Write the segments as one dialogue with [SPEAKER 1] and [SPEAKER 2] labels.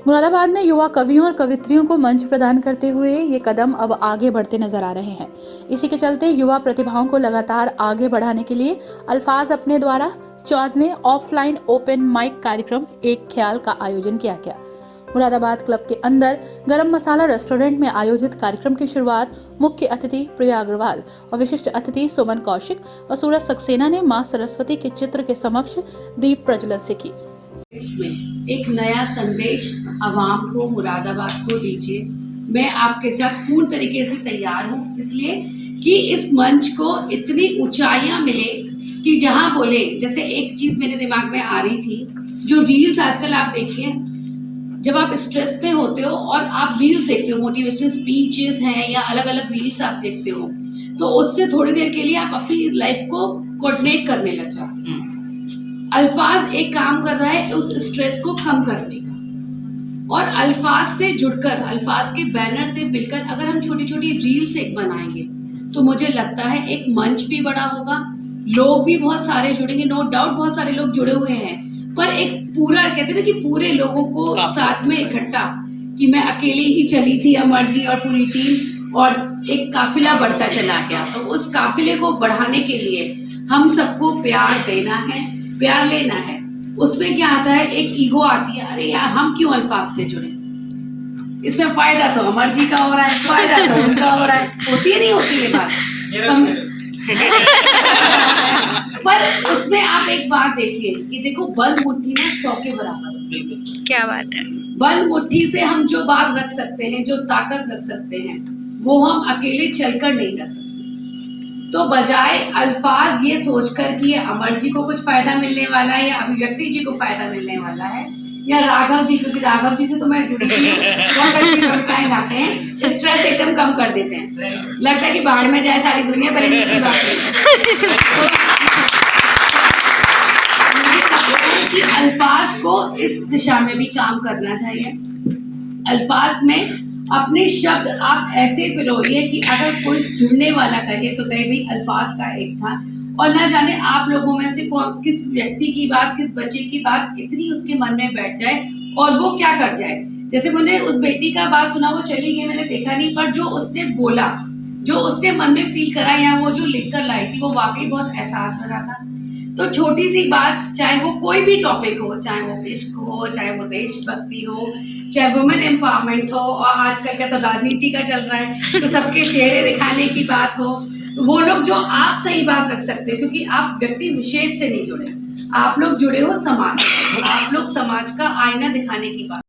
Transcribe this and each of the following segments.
[SPEAKER 1] मुरादाबाद में युवा कवियों और कवित्रियों को मंच प्रदान करते हुए ये कदम अब आगे बढ़ते नजर आ रहे हैं। इसी के चलते युवा प्रतिभाओं को लगातार आगे बढ़ाने के लिए अल्फाज अपने द्वारा 14वें ऑफलाइन ओपन माइक कार्यक्रम एक ख्याल का आयोजन किया गया। मुरादाबाद क्लब के अंदर गरम मसाला रेस्टोरेंट में आयोजित कार्यक्रम की शुरुआत मुख्य अतिथि प्रिया अग्रवाल और विशिष्ट अतिथि सुमन कौशिक और सूरज सक्सेना ने मां सरस्वती के चित्र के समक्ष दीप प्रज्वलन से की।
[SPEAKER 2] इसमें एक नया संदेश आवाम को, मुरादाबाद को दीजिए। मैं आपके साथ पूर्ण तरीके से तैयार हूँ, इसलिए कि इस मंच को इतनी ऊंचाइयां मिले कि जहां बोले, जैसे एक चीज मेरे दिमाग में आ रही थी, जो रील्स आजकल आप देखिए, जब आप स्ट्रेस में होते हो और आप रील्स देखते हो, मोटिवेशनल स्पीचेस हैं या अलग अलग रील्स आप देखते हो, तो उससे थोड़ी देर के लिए आप अपनी लाइफ को कोऑर्डिनेट करने लग जाते हैं। अल्फाज एक काम कर रहा है उस स्ट्रेस को कम करने का, और अल्फाज से जुड़कर, अल्फाज के बैनर से मिलकर अगर हम छोटी छोटी रील्स एक बनाएंगे तो मुझे लगता है एक मंच भी बड़ा होगा, लोग भी बहुत सारे जुड़ेंगे। नो डाउट बहुत सारे लोग जुड़े हुए हैं, पर एक पूरा, कहते हैं ना कि पूरे लोगों को साथ में इकट्ठा, कि मैं अकेली ही चली थी, अमर जी और पूरी टीम, और एक काफिला बढ़ता चला गया। तो उस काफिले को बढ़ाने के लिए हम सबको प्यार देना है, प्यार लेना है। उसमें क्या आता है, एक ईगो आती है, अरे यार हम क्यों अल्फाज से जुड़े, इसमें फायदा तो अमर जी का हो रहा है, फायदा तो उनका हो रहा है, होती है नहीं होती है बात। पर उसमें आप एक बात देखिए कि देखो, बंद मुट्ठी ना 100 के बराबर।
[SPEAKER 3] क्या बात है।
[SPEAKER 2] बंद मुट्ठी से हम जो बात रख सकते हैं, जो ताकत रख सकते हैं, वो हम अकेले चलकर नहीं रख सकते। तो बजाय अल्फाज ये सोचकर कि ये अमर जी को कुछ फायदा मिलने वाला है या अभिव्यक्ति जी को फायदा मिलने वाला है या राघव जी, क्योंकि राघव जी से तो मैं जुड़ी हुई हूँ, बहुत अच्छी कविताएं गाते हैं, स्ट्रेस एकदम कम कर देते हैं, लगता है कि बाहर में जाए सारी दुनिया, पर इनकी की बात नहीं। कि अल्फाज को इस दिशा में भी काम करना चाहिए। अल्फाज में अपने शब्द आप ऐसे पिरोइए कि अगर कोई जुड़ने वाला कहे तो कहे भाई अल्फाज का एक था, और ना जाने आप लोगों में से कौन, किस व्यक्ति की बात, किस बच्चे की बात इतनी उसके मन में बैठ जाए और वो क्या कर जाए। जैसे मैंने उस बेटी का बात सुना, वो चली गई, मैंने देखा नहीं, पर जो उसने बोला, जो उसने मन में फील करा या वो जो लिख कर लाई थी, वो वाकई बहुत एहसास भरा था। तो छोटी सी बात, चाहे वो कोई भी टॉपिक हो, चाहे वो इश्क हो, चाहे वो देशभक्ति हो, चाहे वुमेन एम्पावरमेंट हो, और आजकल का तो राजनीति का चल रहा है, तो सबके चेहरे दिखाने की बात हो, वो लोग जो आप सही बात रख सकते हो, क्योंकि आप व्यक्ति विशेष से नहीं जुड़े, आप लोग जुड़े हो समाज, आप लोग समाज का आईना दिखाने की बात।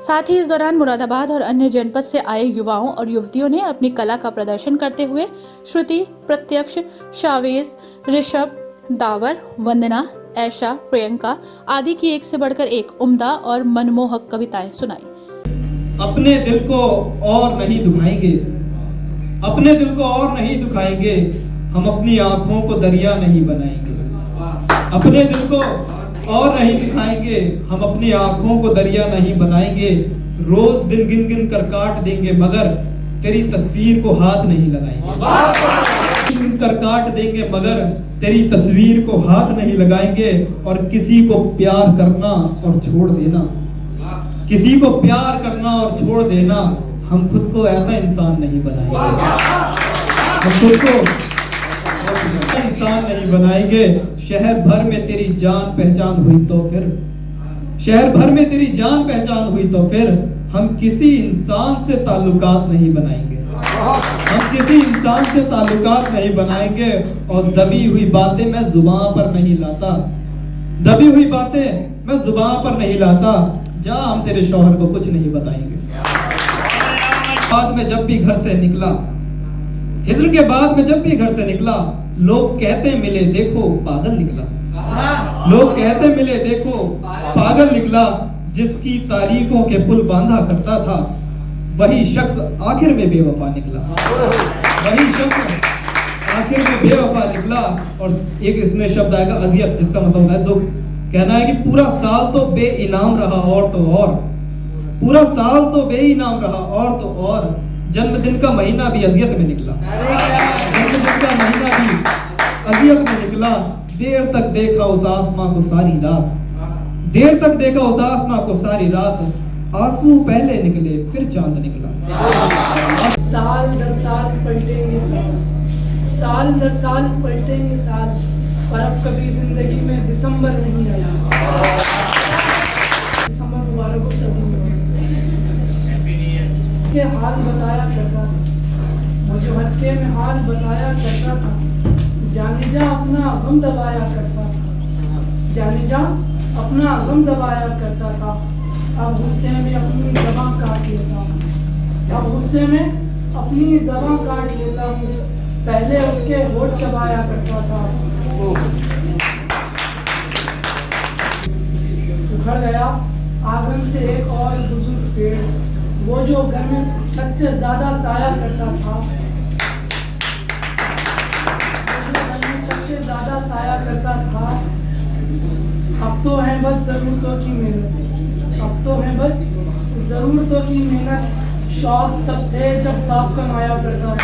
[SPEAKER 1] साथ ही इस दौरान मुरादाबाद और अन्य जनपद से आए युवाओं और युवतियों ने अपनी कला का प्रदर्शन करते हुए श्रुति, प्रत्यक्ष, शावेज, ऋषभ, दावर, वंदना, ऐशा, प्रियंका आदि की एक से बढ़कर एक उम्दा और मनमोहक कविताएं सुनाई।
[SPEAKER 4] अपने दिल को और नहीं दुखाएंगे, अपने दिल को और नहीं दुखाएंगे, हम अपनी आंखों को दरिया नहीं बनाएंगे। अपने दिल को और नहीं दिखाएंगे, हम अपनी आंखों को दरिया नहीं बनाएंगे। रोज दिन गिन गिन कर काट देंगे, मगर तेरी तस्वीर को हाथ नहीं लगाएंगे। गिन कर काट देंगे, मगर तेरी तस्वीर को हाथ नहीं लगाएंगे। और किसी को प्यार करना और छोड़ देना, किसी को प्यार करना और छोड़ देना, हम खुद को ऐसा इंसान नहीं बनाएंगे। हम खुद को इंसान नहीं बनाएंगे। शहर भर में तेरी जान पहचान हुई तो फिर, शहर भर में तेरी जान पहचान हुई तो फिर हम किसी इंसान से ताल्लुकात नहीं बनाएंगे। हम किसी इंसान से ताल्लुकात नहीं बनाएंगे। और दबी हुई बातें मैं जुबान पर नहीं लाता, दबी हुई बातें मैं जुबान पर नहीं लाता। जा हम तेरे शौहर को कुछ नहीं बताएंगे। बाद में जब भी घर से निकला, हिजर के बाद में जब भी घर से निकला, लोग कहते मिले देखो पागल निकला। लोग कहते मिले देखो पागल निकला। जिसकी तारीफों के पुल बांधा करता था, वही शख्स आखिर में बेवफा निकला। वही शख्स आखिर में बेवफा निकला। और एक इसमें शब्द आएगा अजियत, जिसका मतलब है दुख। कहना है कि पूरा साल तो बेइनाम रहा और तो और, पूरा साल तो बेइनाम रहा और तो और, जन्मदिन का महीना भी अजियत में निकला। जन्मदिन का महीना भी अजियत में निकला। देर तक देखा उस आसमां को सारी रात, देर तक देखा उस आसमां को सारी रात, आंसू पहले निकले फिर चांद निकला।
[SPEAKER 3] साल दर साल पलटेंगे साल दर साल पलटेंगे साल, पर अब कभी जिंदगी में दिसंबर नहीं आया। दिसंबर मुबारक हो सभी के हाल बताया करता था, मुझे हंसके में हाल बताया करता था, जाने जा अपना गम दबाया करता था, जाने जा अपना गम दबाया करता था। अब गुस्से में अपनी ज़बां काट लेता हूँ, अब गुस्से में अपनी ज़बां काट लेता हूँ, पहले उसके होठ चबाया करता था। उखड़ गया आंगन से एक और बुजुर्ग पेड़, वो जो घर में छत से ज्यादा साया करता था, छत से ज्यादा साया करता था। अब तो है बस जरूरतों की मेहनत, अब तो है बस जरूरतों की मेहनत, शौक तब थे जब बाप कमाया करता था।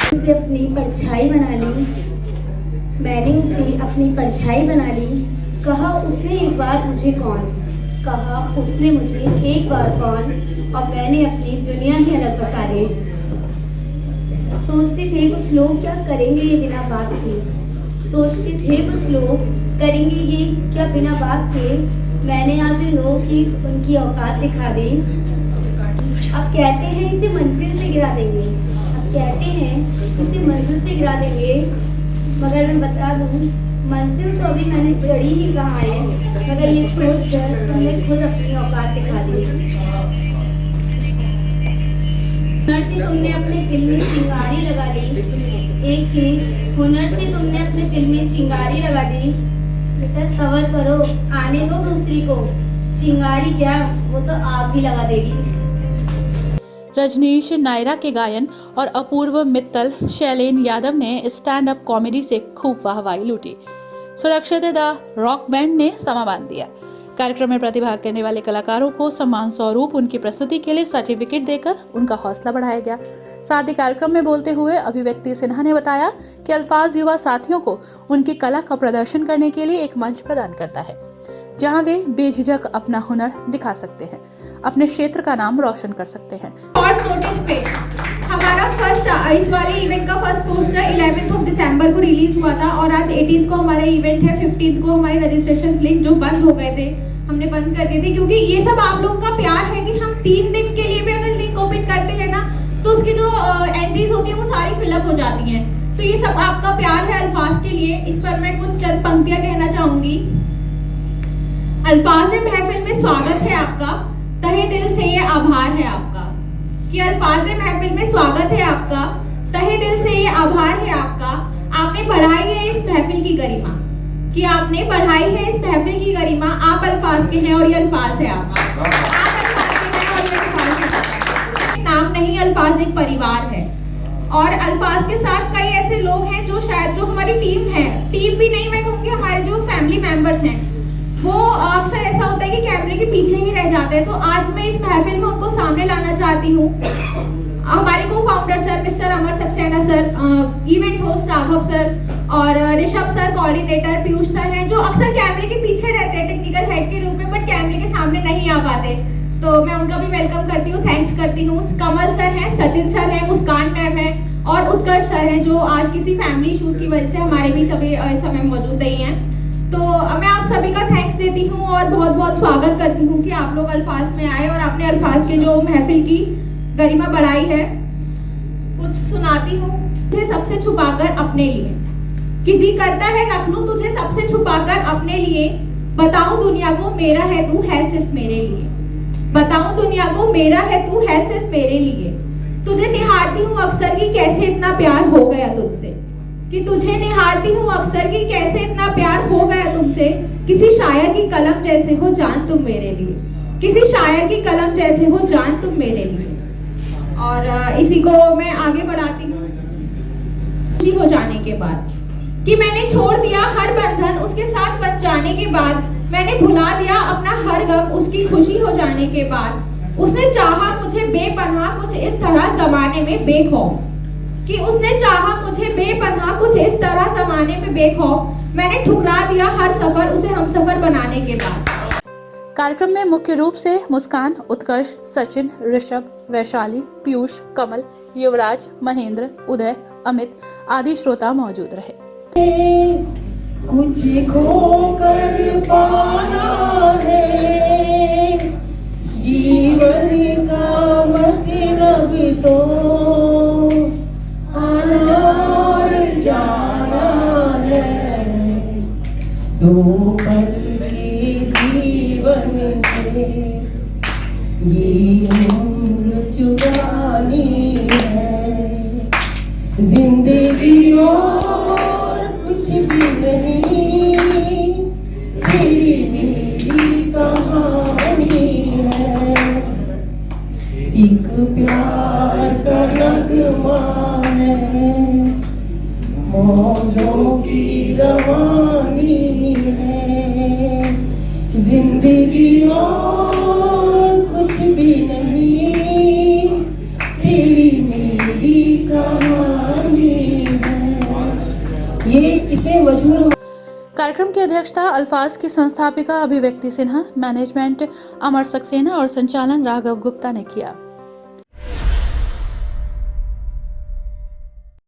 [SPEAKER 5] उसे अपनी परछाई बना ली, मैंने उसे अपनी परछाई बना ली। कहा उसने एक बार मुझे कौन, कहा उसने मुझे एक बार कौन, और मैंने अपनी दुनिया ही अलग बसा ली। सोचते थे कुछ लोग क्या करेंगे ये बिना बात के, सोचते थे कुछ लोग करेंगे ये क्या बिना बात के। मैंने आज उन लोगों की उनकी औकात दिखा दी। अब कहते हैं इसे मंजिल से गिरा देंगे, अब कहते हैं इसे मंजिल से गिरा देंगे, मगर मैं बता दूं मंजिल तो अभी मैंने चढ़ी ही कहाँ है, मगर ये सोच कर तुमने खुद अपनी औकात दिखा दी। हुनर से तुमने अपने दिल में चिंगारी लगा दी, एक की हुनर से तुमने अपने दिल में चिंगारी लगा दी। बेटा सबर करो, आने दो दूसरी को, चिंगारी क्या वो तो आग भी लगा देगी।
[SPEAKER 1] रजनीश नायरा के गायन और अपूर्व मित्तल शैलेन यादव ने स्टैंड अप कॉमेडी से खूब वाहवाही लूटी। सुरक्षित द रॉक बैंड ने समा बांध दिया। कार्यक्रम में प्रतिभाग करने वाले कलाकारों को सम्मान स्वरूप उनकी प्रस्तुति के लिए सर्टिफिकेट देकर उनका हौसला बढ़ाया गया। साथ ही कार्यक्रम में बोलते हुए अभिव्यक्ति सिन्हा ने बताया कि अल्फाज युवा साथियों को उनकी कला का प्रदर्शन करने के लिए एक मंच प्रदान करता है, जहां वे बेझिझक अपना हुनर दिखा सकते हैं, अपने क्षेत्र का नाम रोशन कर सकते हैं।
[SPEAKER 6] शॉर्ट नोटिस पे हमारा फर्स्ट इस वाले इवेंट का फर्स्ट पोस्टर 11 दिसंबर को रिलीज हुआ था और आज 18 को हमारा इवेंट है। 15 को हमारे रजिस्ट्रेशन लिंक जो बंद हो गए थे हमने बंद कर दिए थे, क्योंकि ये सब आप लोगों का प्यार है कि हम 3 दिन के लिए भी अगर लिंक ओपन करते हैं ना तो उसकी जो एंट्रीज होती है वो सारी फिलअप हो जाती हैं। तो ये सब आपका प्यार है अल्फाज के लिए। इस पर मैं कुछ चंद पंक्तियां कहना चाहूंगी। अल्फाज महफिल में स्वागत है आपका, तहे दिल से ये आभार है आपका। कि अल्फाज महफिल में स्वागत है आपका, तहे दिल से ये आभार है आपका। आपने बढ़ाई है इस महफिल की गरिमा, कि आपने बढ़ाई है इस महफिल की गरिमा। आप अल्फाज के हैं और ये अल्फाज है आपका। आप अल्फाज के हैं और ये अल्फाज है। नाम नहीं, अल्फाज एक परिवार है और अल्फाज के साथ कई ऐसे लोग हैं जो शायद जो हमारी टीम है, टीम भी नहीं मैं कहूँगी, हमारे जो फैमिली मेंबर्स हैं वो अक्सर ऐसा होता है कि कैमरे के पीछे ही रह जाते हैं। तो आज मैं इस महफिल में उनको सामने लाना चाहती हूँ। हमारे को founder sir mister Amar Saxena sir, event host Raghav sir और Rishabh sir coordinator Piyush sir हैं, जो अक्सर कैमरे के पीछे रहते हैं टेक्निकल हेड के रूप में, बट कैमरे के सामने नहीं आ पाते। तो मैं उनका भी वेलकम करती हूँ, थैंक्स करती हूँ। कमल सर हैं, सचिन सर हैं, मुस्कान मैम है और उत्कर्ष सर हैं, जो आज किसी फैमिली इशूज की वजह से हमारे बीच अभी इस समय मौजूद नहीं है। तो मैं आप सभी का थैंक्स देती हूँ और बहुत बहुत स्वागत करती हूँ कि आप लोग अल्फाज में आए और आपने अल्फाज के जो महफिल की गरिमा बढ़ाई है। कुछ सुनाती हूँ। तुझे सबसे छुपाकर अपने लिए, कि जी करता है रख लूं तुझे सबसे छुपाकर अपने लिए। बताऊं दुनिया को मेरा है तू है सिर्फ मेरे लिए, बताऊं दुनिया को मेरा है तू है सिर्फ मेरे लिए। तुझे निहारती हूँ अक्सर कि कैसे इतना प्यार हो गया तुझसे, कि तुझे निहारती हूँ अक्सर कि कैसे इतना प्यार हो गया तुमसे। किसी शायर की कलम जैसे हो जान तुम मेरे लिए, किसी शायर की कलम जैसे हो जान तुम मेरे लिए। और इसी को मैं आगे बढ़ाती हूँ। खुशी हो जाने के बाद, कि मैंने छोड़ दिया हर बंधन उसके साथ बच जाने के बाद। मैंने भुला दिया अपना हर गम उसकी खुशी हो जाने के बाद। उसने चाहा मुझे बेपनाह कुछ इस तरह जमाने में बेखौफ, कि उसने चाहा मुझे बेपनाह कुछ इस तरह जमाने में बेखौफ मैंने ठुकरा दिया हर सफर उसे हमसफर बनाने के बाद।
[SPEAKER 1] कार्यक्रम में मुख्य रूप से मुस्कान, उत्कर्ष, सचिन, ऋषभ, वैशाली, पीयूष, कमल, युवराज, महेंद्र, उदय, अमित आदि श्रोता मौजूद रहे।
[SPEAKER 7] कुछ खोकर पाना है जीवन का मतलब तो आना और जाना है, दो पल के जीवन से ये उम्र चुरानी है, जिंदगी और कुछ भी नहीं, तेरी मेरी कहानी है, एक प्यार का नगमा है, मौजों की रवानी है, जिंदगी और कुछ भी नहीं, तेरी मेरी कहानी है। ये कितने मशहूर।
[SPEAKER 1] कार्यक्रम की अध्यक्षता अल्फाज की संस्थापिका अभिव्यक्ति सिन्हा, मैनेजमेंट अमर सक्सेना और संचालन राघव गुप्ता ने किया।